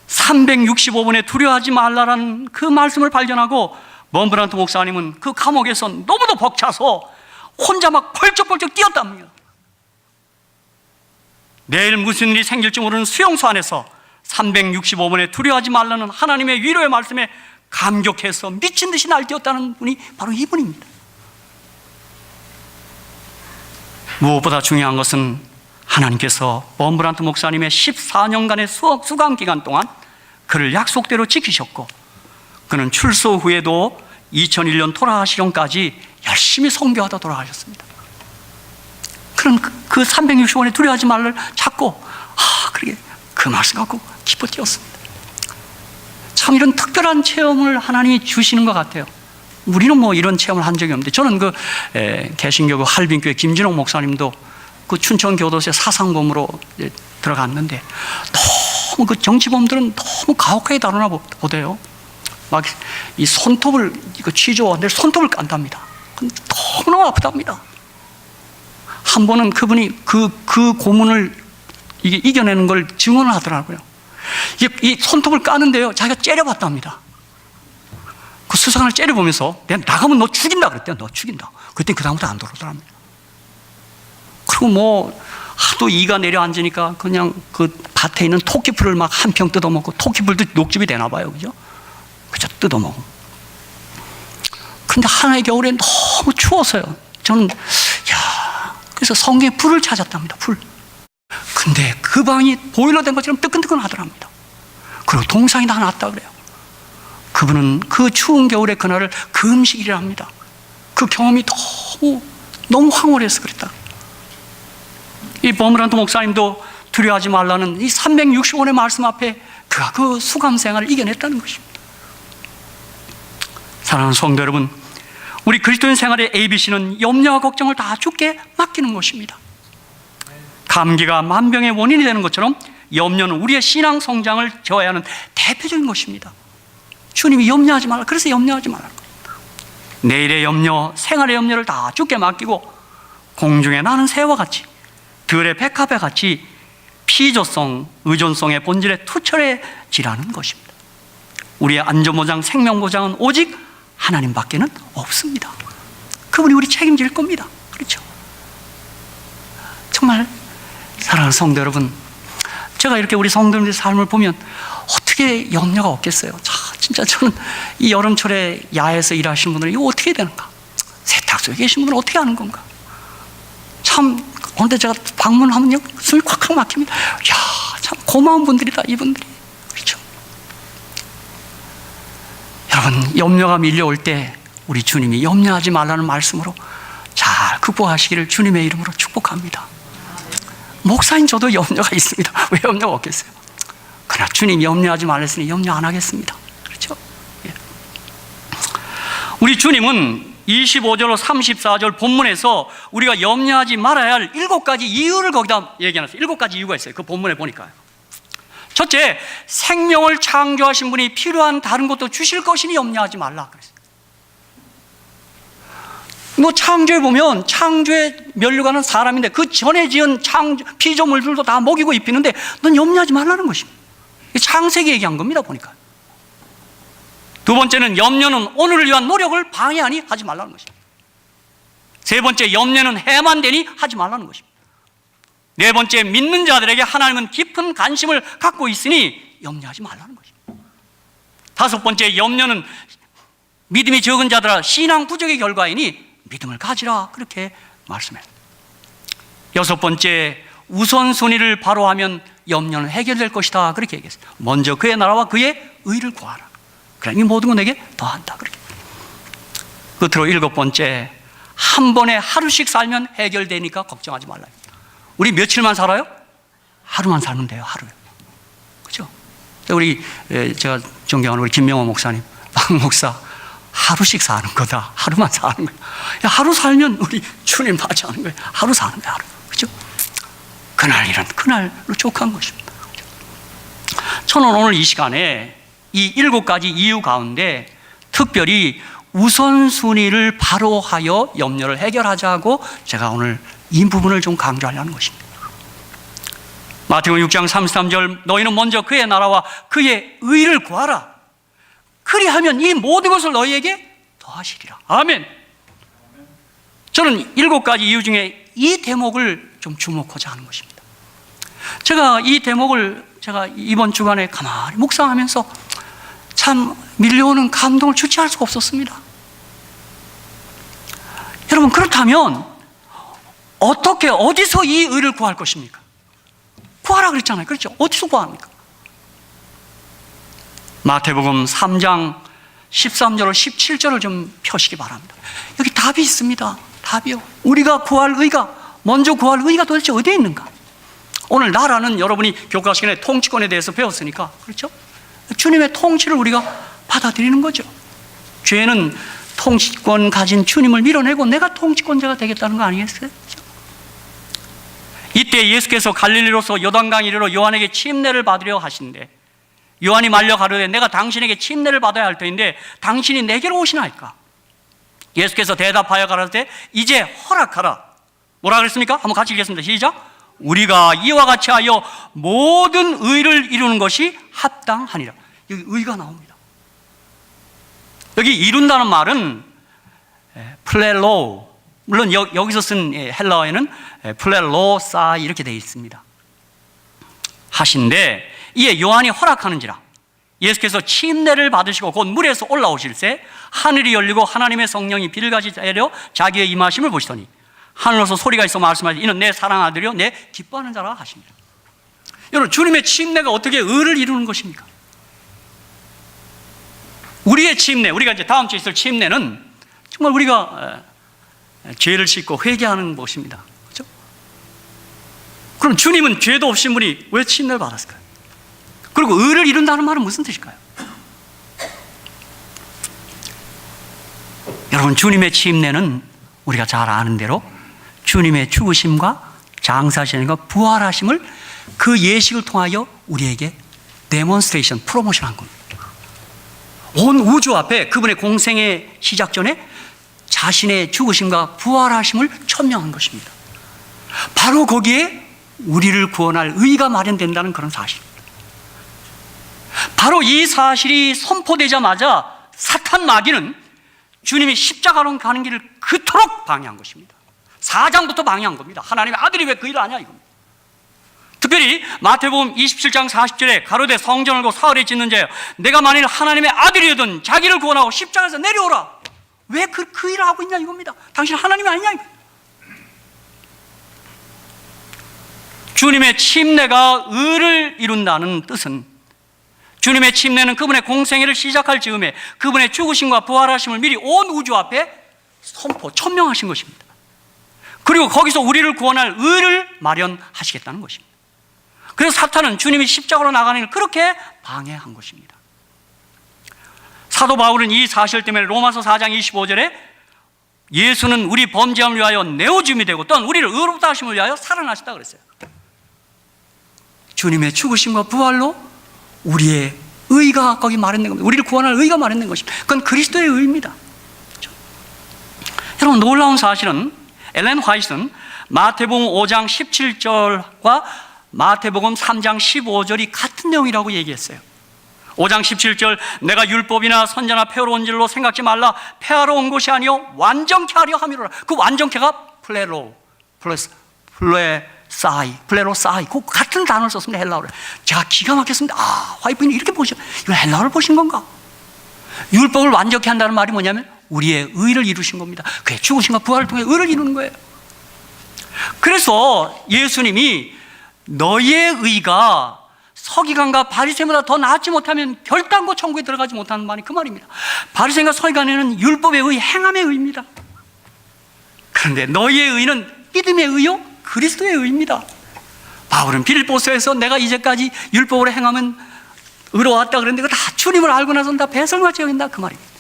A: 365번에 두려워하지 말라는 그 말씀을 발견하고 범브란트 목사님은 그 감옥에서 너무도 벅차서 혼자 막 벌쩍벌쩍 뛰었답니다. 내일 무슨 일이 생길지 모르는 수용소 안에서 365번에 두려워하지 말라는 하나님의 위로의 말씀에 감격해서 미친 듯이 날뛰었다는 분이 바로 이분입니다. 무엇보다 중요한 것은 하나님께서 범브란트 목사님의 14년간의 수감 기간 동안 그를 약속대로 지키셨고, 그는 출소 후에도 2001년 돌아가시전까지 열심히 선교하다 돌아가셨습니다. 그는 그 360원에 두려워하지 말를 찾고 그렇게 그 말씀 갖고 기뻐 뛰었습니다. 참 이런 특별한 체험을 하나님이 주시는 것 같아요. 우리는 뭐 이런 체험을 한 적이 없는데, 저는 그 개신교 할빈교회 김진옥 목사님도 그 춘천 교도소에 사상범으로 들어갔는데 너무 그 정치범들은 너무 가혹하게 다루나 보대요. 막 이 손톱을 이거 취조하는데 손톱을 깐답니다. 너무너무 아프답니다. 한 번은 그분이 그 고문을 이겨내는 걸 증언을 하더라고요. 이 손톱을 까는데요, 자기가 째려봤답니다. 그 수상을 째려보면서 내가 나가면 너 죽인다 그랬대요. 너 죽인다. 그때 그 다음부터 안 들어오더랍니다. 그리고 뭐 하도 이가 내려앉으니까 그냥 그 밭에 있는 토끼풀을 막 한 평 뜯어먹고, 토끼풀도 녹즙이 되나 봐요, 그죠? 그저 뜯어먹고. 근데 하나의 겨울에 너무 추워서요, 저는 그래서 성경에 불을 찾았답니다. 불. 근데 그 방이 보일러 된 것처럼 뜨끈뜨끈 하더랍니다. 그리고 동상이 하나 났다 그래요. 그분은 그 추운 겨울의 그날을 금식이라 합니다. 그 경험이 너무 황홀해서 그랬다. 이 버무란트 목사님도 두려워하지 말라는 이 365원의 말씀 앞에 그가 그 수감 생활을 이겨냈다는 것입니다. 사랑하는 성도 여러분, 우리 그리스도인 생활의 ABC는 염려와 걱정을 다 주께 맡기는 것입니다. 감기가 만병의 원인이 되는 것처럼 염려는 우리의 신앙 성장을 저해야 하는 대표적인 것입니다. 주님이 염려하지 말라, 그래서 염려하지 말라. 내일의 염려, 생활의 염려를 다 주께 맡기고 공중에 나는 새와 같이, 들의 백합에 같이 피조성, 의존성의 본질에 투철해지라는 것입니다. 우리의 안전보장, 생명보장은 오직 하나님밖에는 없습니다. 그분이 우리 책임질 겁니다. 그렇죠? 정말 사랑하는 성도 여러분, 제가 이렇게 우리 성도님들의 삶을 보면 어떻게 염려가 없겠어요? 진짜 저는 이 여름철에 야외에서 일하시는 분들은 이거 어떻게 되는가? 세탁소에 계신 분은 어떻게 하는 건가? 참, 어느 제가 방문하면요, 숨이 콱콱 막힙니다. 참 고마운 분들이다, 이분들이. 그렇죠? 여러분, 염려가 밀려올 때 우리 주님이 염려하지 말라는 말씀으로 잘 극복하시기를 주님의 이름으로 축복합니다. 목사인 저도 염려가 있습니다. 왜 염려가 없겠어요? 그러나 주님이 염려하지 말랬으니 염려 안 하겠습니다. 그렇죠? 예. 우리 주님은 25절, 34절 본문에서 우리가 염려하지 말아야 할 7가지 이유를 거기다 얘기해놨어요. 7가지 이유가 있어요. 그 본문에 보니까요. 첫째, 생명을 창조하신 분이 필요한 다른 것도 주실 것이니 염려하지 말라 그랬어요. 뭐 창조에 보면 창조에 면류관은 사람인데 그 전에 지은 피조물들도 다 먹이고 입히는데 넌 염려하지 말라는 것입니다. 창세기 얘기한 겁니다, 보니까. 두 번째는 염려는 오늘을 위한 노력을 방해하니 하지 말라는 것입니다. 세 번째, 염려는 해만 되니 하지 말라는 것입니다. 네 번째, 믿는 자들에게 하나님은 깊은 관심을 갖고 있으니 염려하지 말라는 것입니다. 다섯 번째, 염려는 믿음이 적은 자들아 신앙 부족의 결과이니 믿음을 가지라, 그렇게 말씀해요. 여섯 번째, 우선순위를 바로 하면 염려는 해결될 것이다, 그렇게 얘기했어요. 먼저 그의 나라와 그의 의를 구하라, 그러니 모든 건 내게 더한다, 그렇게. 끝으로 일곱 번째, 한 번에 하루씩 살면 해결되니까 걱정하지 말라. 우리 며칠만 살아요? 하루만 살면 돼요, 하루요. 그죠? 우리 제가 존경하는 우리 김명호 목사님, 박 목사, 하루씩 사는 거다. 하루만 사는 거야. 하루 살면 우리 주님 맞이하는 거예요. 하루 사는 거야, 하루. 그죠? 그날 일은 그날로 족한 것입니다. 그죠? 저는 오늘 이 시간에 이 7가지 이유 가운데 특별히 우선순위를 바로 하여 염려를 해결하자고 제가 오늘 이 부분을 좀 강조하려는 것입니다. 마태복음 6장 33절, 너희는 먼저 그의 나라와 그의 의를 구하라. 그리하면 이 모든 것을 너희에게 더하시리라. 아멘. 저는 7가지 이유 중에 이 대목을 좀 주목하자 하는 것입니다. 제가 이 대목을 제가 이번 주간에 가만히 묵상하면서 참 밀려오는 감동을 주체할 수가 없었습니다. 여러분, 그렇다면 어떻게, 어디서 이 의를 구할 것입니까? 구하라 그랬잖아요. 그렇죠? 어디서 구합니까? 마태복음 3장 13절을 17절을 좀 펴시기 바랍니다. 여기 답이 있습니다. 답이요. 우리가 구할 의가, 먼저 구할 의가 도대체 어디에 있는가? 오늘 나라는 여러분이 교과 시간에 통치권에 대해서 배웠으니까, 그렇죠? 주님의 통치를 우리가 받아들이는 거죠. 죄는 통치권 가진 주님을 밀어내고 내가 통치권자가 되겠다는 거 아니겠어요? 이때 예수께서 갈릴리로서 요단강 이르러 요한에게 침례를 받으려 하신대. 요한이 말려 가로되 내가 당신에게 침례를 받아야 할 터인데 당신이 내게로 오시나이까? 예수께서 대답하여 가라사대 이제 허락하라. 뭐라 그랬습니까? 한번 같이 읽겠습니다. 시작. 우리가 이와 같이 하여 모든 의를 이루는 것이 합당하니라. 여기 의가 나옵니다. 여기 이룬다는 말은 플레로, 물론 여기서 쓴 헬라어에는 플레로사이 이렇게 되어 있습니다. 하신데 이에 요한이 허락하는지라. 예수께서 침례를 받으시고 곧 물에서 올라오실새 하늘이 열리고 하나님의 성령이 비를 같이 내려 자기의 임하심을 보시더니 하늘로서 소리가 있어 말씀하시되 이는 내 사랑하는 아들이요 내 기뻐하는 자라 하십니다. 여러분, 주님의 침례가 어떻게 의를 이루는 것입니까? 우리의 침례, 우리가 이제 다음 주에 있을 침례는 정말 우리가 죄를 씻고 회개하는 것입니다. 그렇죠? 그럼 주님은 죄도 없신 분이 왜 침례를 받았을까요? 그리고 의를 이룬다는 말은 무슨 뜻일까요? 여러분, 주님의 침례는 우리가 잘 아는 대로 주님의 죽으심과 장사하심과 부활하심을 그 예식을 통하여 우리에게 데몬스트레이션, 프로모션한 겁니다. 온 우주 앞에 그분의 공생의 시작 전에 자신의 죽으심과 부활하심을 천명한 것입니다. 바로 거기에 우리를 구원할 의가 마련된다는 그런 사실입니다. 바로 이 사실이 선포되자마자 사탄 마귀는 주님이 십자가로 가는 길을 그토록 방해한 것입니다. 4장부터 방해한 겁니다. 하나님의 아들이 왜 그 일을 하냐 이겁니다. 특별히 마태복음 27장 40절에 가로되 성전을 고 사흘에 짓는 자여 내가 만일 하나님의 아들이거든 자기를 구원하고 십자가에서 내려오라. 왜 그 일을 하고 있냐 이겁니다. 당신 하나님이 아니냐 이겁니다. 주님의 침례가 의를 이룬다는 뜻은 주님의 침례는 그분의 공생애를 시작할 즈음에 그분의 죽으심과 부활하심을 미리 온 우주 앞에 천명하신 것입니다. 그리고 거기서 우리를 구원할 의를 마련하시겠다는 것입니다. 그래서 사탄은 주님이 십자가로 나가는 일을 그렇게 방해한 것입니다. 사도 바울은 이 사실 때문에 로마서 4장 25절에 예수는 우리 범죄함을 위하여 내어줌이 되고 또한 우리를 의롭다 하심을 위하여 살아나셨다 그랬어요. 주님의 죽으심과 부활로 우리의 의가 거기 마련된 겁니다. 우리를 구원할 의가 마련된 것입니다. 그건 그리스도의 의입니다. 그렇죠? 여러분, 놀라운 사실은 엘렌 화이트는 마태복음 5장 17절과 마태복음 3장 15절이 같은 내용이라고 얘기했어요. 5장 17절 내가 율법이나 선자나 폐하러 온 줄로 생각지 말라. 폐하러 온 것이 아니요 완전케 하려 함이로라. 그 완전케가 플레로사이 그 같은 단어를 썼습니다. 헬라어를. 제가 기가 막혔습니다. 화이트는 이렇게 보셔. 이거 헬라어를 보신 건가? 율법을 완전케 한다는 말이 뭐냐면 우리의 의를 이루신 겁니다. 그의 죽으심과 부활을 통해 의를 이루는 거예요. 그래서 예수님이 너희의 의가 서기관과 바리새인보다 더 나았지 못하면 결단코 천국에 들어가지 못하는 말이 그 말입니다. 바리새인과 서기관에는 율법의 의, 행함의 의입니다. 그런데 너희의 의는 믿음의 의요 그리스도의 의입니다. 바울은 빌립보서에서 내가 이제까지 율법으로 행하면 의로웠다 그랬는데 그거 다 주님을 알고 나서는 다 배설같이 여긴다 그 말입니다.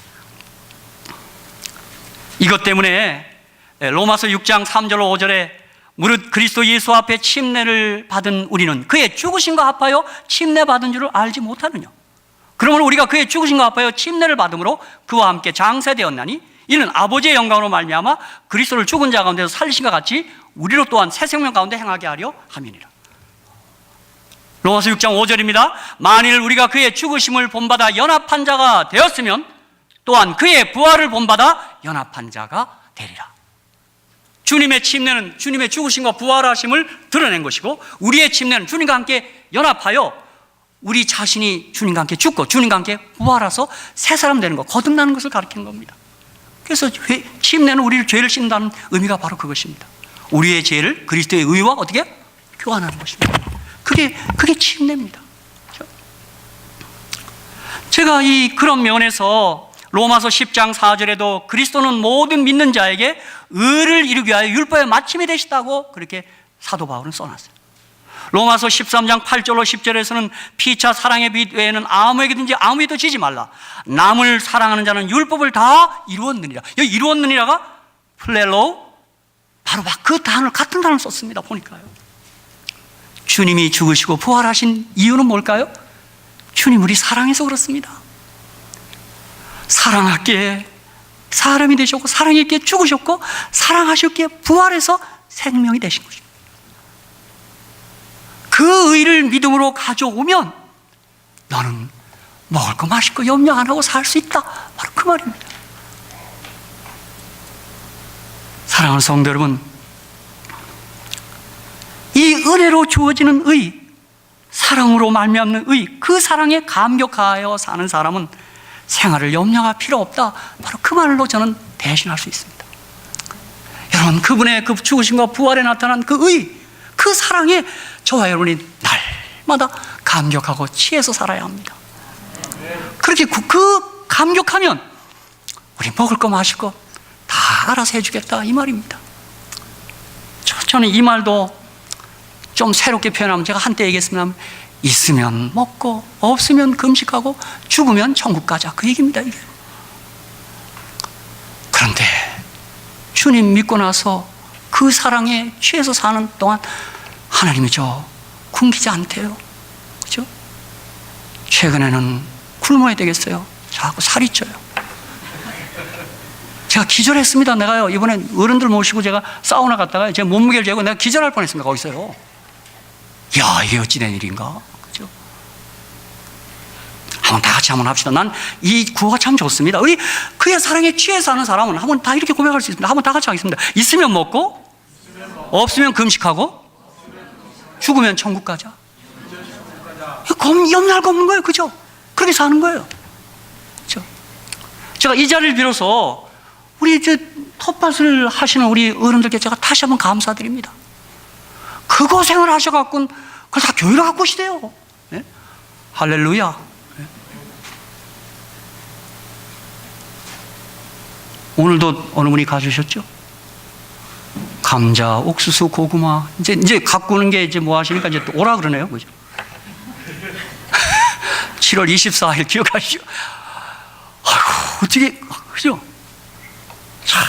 A: 이것 때문에 로마서 6장 3절로 5절에 무릇 그리스도 예수 앞에 침례를 받은 우리는 그의 죽으심과 합하여 침례 받은 줄을 알지 못하느냐. 그러므로 우리가 그의 죽으심과 합하여 침례를 받음으로 그와 함께 장사되었나니 이는 아버지의 영광으로 말미암아 그리스도를 죽은 자 가운데서 살리신 것 같이 우리로 또한 새 생명 가운데 행하게 하려 함이니라. 로마서 6장 5절입니다. 만일 우리가 그의 죽으심을 본받아 연합한 자가 되었으면 또한 그의 부활을 본받아 연합한 자가 되리라. 주님의 침례는 주님의 죽으심과 부활하심을 드러낸 것이고 우리의 침례는 주님과 함께 연합하여 우리 자신이 주님과 함께 죽고 주님과 함께 부활해서 새 사람 되는 것, 거듭나는 것을 가리키는 겁니다. 그래서 침례는 우리를 죄를 씻는다는 의미가 바로 그것입니다. 우리의 죄를 그리스도의 의와 어떻게 교환하는 것입니다. 그게 침례입니다. 제가 그런 면에서 로마서 10장 4절에도 그리스도는 모든 믿는 자에게 의를 이루기 위하여 율법의 마침이 되시다고 그렇게 사도 바울은 써놨어요. 로마서 13장 8절로 10절에서는 피차 사랑의 빛 외에는 아무에게든지 아무에도 지지 말라. 남을 사랑하는 자는 율법을 다 이루었느니라. 여기 이루었느니라가 플레로 바로 막 그 단어 같은 단어를 썼습니다. 보니까요. 주님이 죽으시고 부활하신 이유는 뭘까요? 주님 우리 사랑해서 그렇습니다. 사랑하기에 사람이 되셨고 사랑했기에 죽으셨고 사랑하셨기에 부활해서 생명이 되신 것입니다. 그 의를 믿음으로 가져오면 너는 먹을 거 마실 거 염려 안 하고 살 수 있다. 바로 그 말입니다. 사랑하는 성도 여러분, 이 은혜로 주어지는 의, 사랑으로 말미암는 의, 그 사랑에 감격하여 사는 사람은 생활을 염려할 필요 없다. 바로 그 말로 저는 대신할 수 있습니다. 여러분, 그분의 그 죽으심과 부활에 나타난 그 의, 그 사랑에 저와 여러분이 날마다 감격하고 취해서 살아야 합니다. 그렇게 그 감격하면 우리 먹을 거 마실 거 다 알아서 해주겠다, 이 말입니다. 저는 이 말도 좀 새롭게 표현하면, 제가 한때 얘기했습니다. 있으면 먹고 없으면 금식하고 죽으면 천국 가자, 그 얘기입니다. 이게. 그런데 주님 믿고 나서 그 사랑에 취해서 사는 동안 하나님이 저 굶기지 않대요. 그죠? 최근에는 굶어야 되겠어요. 자꾸 살이 쪄요. 제가 기절했습니다. 내가요, 이번에 어른들 모시고 제가 사우나 갔다가 제 몸무게를 재고 내가 기절할 뻔했습니다. 거기서요. 야, 이게 어찌 된 일인가? 그죠? 한번 다 같이 한번 합시다. 난 이 구호가 참 좋습니다. 우리 그의 사랑에 취해서 사는 사람은 한번 다 이렇게 고백할 수 있습니다. 한번 다 같이 하겠습니다. 있으면 먹고, 없으면 금식하고, 죽으면 천국 가자. 염려할 거 없는 거예요. 그죠? 그렇게 사는 거예요. 그죠? 제가 이 자리를 빌어서 우리 이제 텃밭을 하시는 우리 어른들께 제가 다시 한번 감사드립니다. 그 고생을 하셔갖고는 그걸 다 교회로 갖고 오시대요. 네? 할렐루야. 네? 오늘도 어느 분이 가주셨죠? 감자, 옥수수, 고구마. 이제 갖고 오는 게 이제 뭐 하시니까 이제 또 오라 그러네요. 그죠? 7월 24일 기억하시죠? 아이고, 어떻게, 그죠? 참.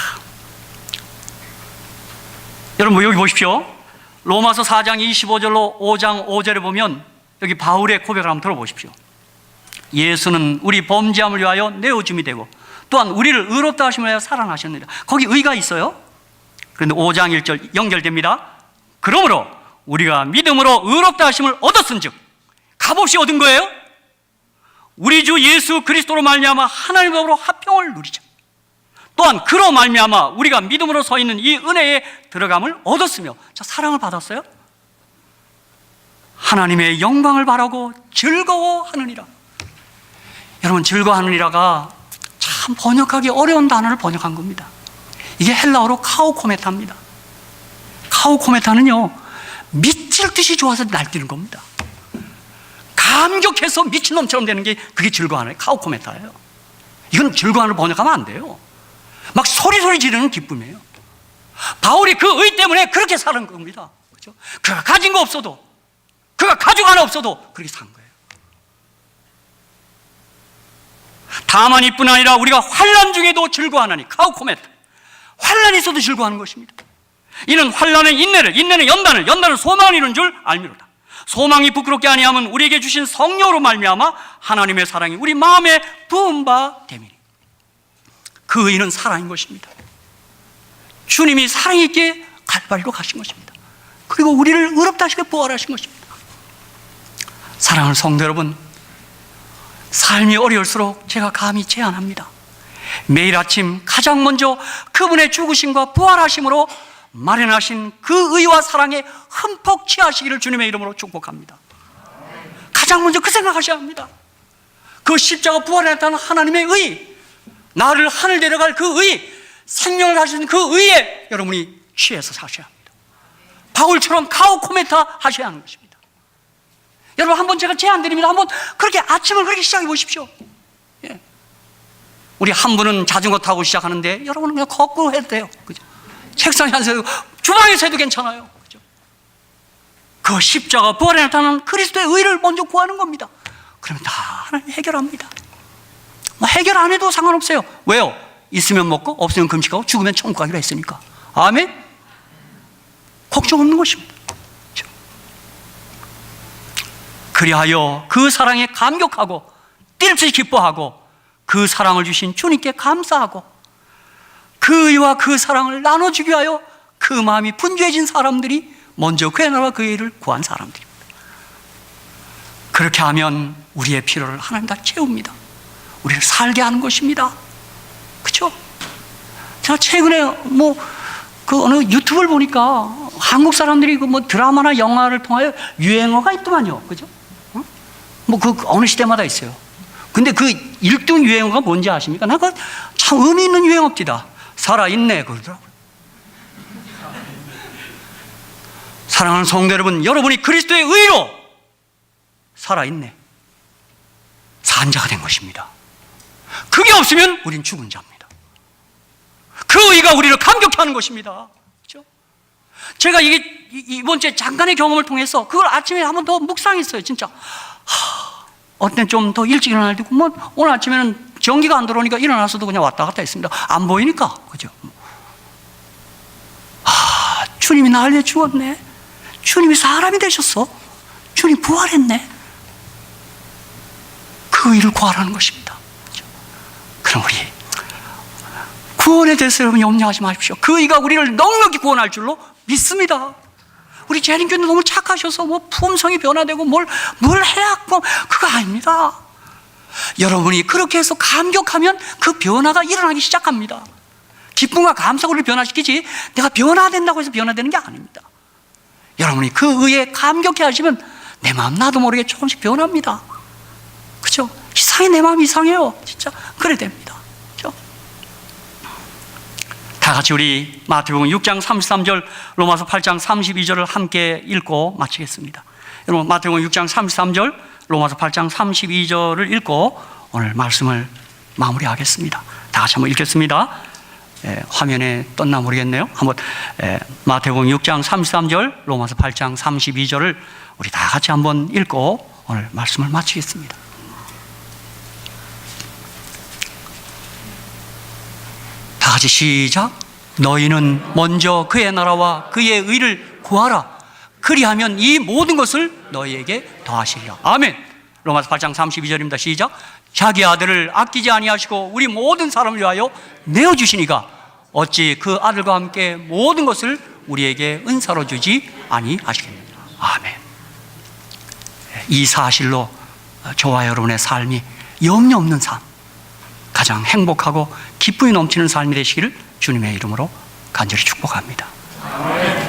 A: 여러분, 여기 보십시오. 로마서 4장 25절로 5장 5절에 보면 여기 바울의 고백을 한번 들어보십시오. 예수는 우리 범죄함을 위하여 내어줌이 되고 또한 우리를 의롭다 하심을 위하여 살아나셨느니라. 거기 의가 있어요. 그런데 5장 1절 연결됩니다. 그러므로 우리가 믿음으로 의롭다 하심을 얻었은즉, 값없이 얻은 거예요. 우리 주 예수 그리스도로 말미암아 하나님으로 화평을 누리자. 또한 그로 말미암아 우리가 믿음으로 서 있는 이 은혜에 들어감을 얻었으며, 자, 사랑을 받았어요. 하나님의 영광을 바라고 즐거워하느니라. 여러분, 즐거워하느니라가 참 번역하기 어려운 단어를 번역한 겁니다. 이게 헬라어로 카오코메타입니다. 카오코메타는요, 미칠 듯이 좋아서 날뛰는 겁니다. 감격해서 미친놈처럼 되는 게 그게 즐거워하는 카오코메타예요. 이건 즐거워하는 번역하면 안 돼요. 막 소리 지르는 기쁨이에요. 바울이 그 의 때문에 그렇게 사는 겁니다. 그렇죠? 그가 가진 거 없어도, 그가 가족 하나 없어도 그렇게 산 거예요. 다만 이뿐 아니라 우리가 환난 중에도 즐거워하나니, 카우코메타. 환난이 있어도 즐거워하는 것입니다. 이는 환난은 인내를, 인내는 연단을, 연단은 소망을 이루는 줄 알미로다. 소망이 부끄럽게 아니하면 우리에게 주신 성령으로 말미암아 하나님의 사랑이 우리 마음에 부은 바 됨이니, 그 의는 사랑인 것입니다. 주님이 사랑 있게 갈바리로 가신 것입니다. 그리고 우리를 의롭다 하시고 부활하신 것입니다. 사랑하는 성도 여러분, 삶이 어려울수록 제가 감히 제안합니다. 매일 아침 가장 먼저 그분의 죽으심과 부활하심으로 마련하신 그 의와 사랑에 흠뻑 취하시기를 주님의 이름으로 축복합니다. 가장 먼저 그 생각하셔야 합니다. 그 십자가 부활에 나타난 하나님의 의, 나를 하늘 데려갈 그 의, 생명을 가진 그 의에 여러분이 취해서 사셔야 합니다. 바울처럼 카오코메타 하셔야 하는 것입니다. 여러분, 한번 제가 제안 드립니다. 한번 그렇게 아침을 그렇게 시작해 보십시오. 예. 우리 한 분은 자전거 타고 시작하는데 여러분은 그냥 거꾸로 해도 돼요. 그죠? 책상에 앉아서 주방에서 해도 괜찮아요. 그죠? 그 십자가 부활에 나타나는 그리스도의 의를 먼저 구하는 겁니다. 그러면 다 하나님 해결합니다. 뭐 해결 안 해도 상관없어요. 왜요? 있으면 먹고 없으면 금식하고 죽으면 천국 가기로 했으니까. 아멘? 걱정 없는 것입니다. 그렇죠? 그리하여 그 사랑에 감격하고 뛸듯이 기뻐하고 그 사랑을 주신 주님께 감사하고 그 의와 그 사랑을 나눠주기 위하여 그 마음이 분주해진 사람들이 먼저 그의 나라와 그 의를 구한 사람들입니다. 그렇게 하면 우리의 필요를 하나님 다 채웁니다. 우리를 살게 하는 것입니다. 그렇죠? 제가 최근에 어느 유튜브를 보니까 한국 사람들이 드라마나 영화를 통하여 유행어가 있더만요. 그죠? 어느 시대마다 있어요. 근데 그 1등 유행어가 뭔지 아십니까? 나 그거 참 의미 있는 유행어입니다. 살아있네, 그러더라고요. 사랑하는 성도 여러분, 여러분이 그리스도의 의로 살아있네. 산 자가 된 것입니다. 그게 없으면 우린 죽은 자입니다. 그 의가 우리를 감격케 하는 것입니다. 그렇죠? 제가 이번 주에 잠깐의 경험을 통해서 그걸 아침에 한번 더 묵상했어요. 진짜 어떤 좀 더 일찍 일어날 때고 오늘 아침에는 전기가 안 들어오니까 일어나서도 그냥 왔다 갔다 했습니다. 안 보이니까. 그죠? 주님이 날 위해 죽었네. 주님이 사람이 되셨어. 주님 부활했네. 그 일을 구하라는 것입니다. 그렇죠? 그럼 우리 구원에 대해서 여러분 염려하지 마십시오. 그 이가 우리를 넉넉히 구원할 줄로 믿습니다. 우리 재림교는 너무 착하셔서 품성이 변화되고 뭘 해야 그거 아닙니다. 여러분이 그렇게 해서 감격하면 그 변화가 일어나기 시작합니다. 기쁨과 감사가 우리를 변화시키지 내가 변화된다고 해서 변화되는 게 아닙니다. 여러분이 그 의에 감격해 하시면 내 마음 나도 모르게 조금씩 변합니다. 그렇죠? 이상해, 내 마음이 이상해요. 진짜 그래 됩니다. 그렇죠? 다 같이 우리 마태복음 6장 33절, 로마서 8장 32절을 함께 읽고 마치겠습니다. 여러분 마태복음 6장 33절, 로마서 8장 32절을 읽고 오늘 말씀을 마무리하겠습니다. 다 같이 한번 읽겠습니다. 화면에 떴나 모르겠네요. 한번 마태복음 6장 33절, 로마서 8장 32절을 우리 다 같이 한번 읽고 오늘 말씀을 마치겠습니다. 다 같이 시작. 너희는 먼저 그의 나라와 그의 의를 구하라. 그리하면 이 모든 것을 너희에게 더하시리라. 아멘. 로마서 8장 32절입니다. 시작. 자기 아들을 아끼지 아니하시고 우리 모든 사람을 위하여 내어주시니가 어찌 그 아들과 함께 모든 것을 우리에게 은사로 주지 아니하시겠느냐. 아멘. 이 사실로 저와 여러분의 삶이 염려 없는 삶, 가장 행복하고 기쁨이 넘치는 삶이 되시기를 주님의 이름으로 간절히 축복합니다. 아멘.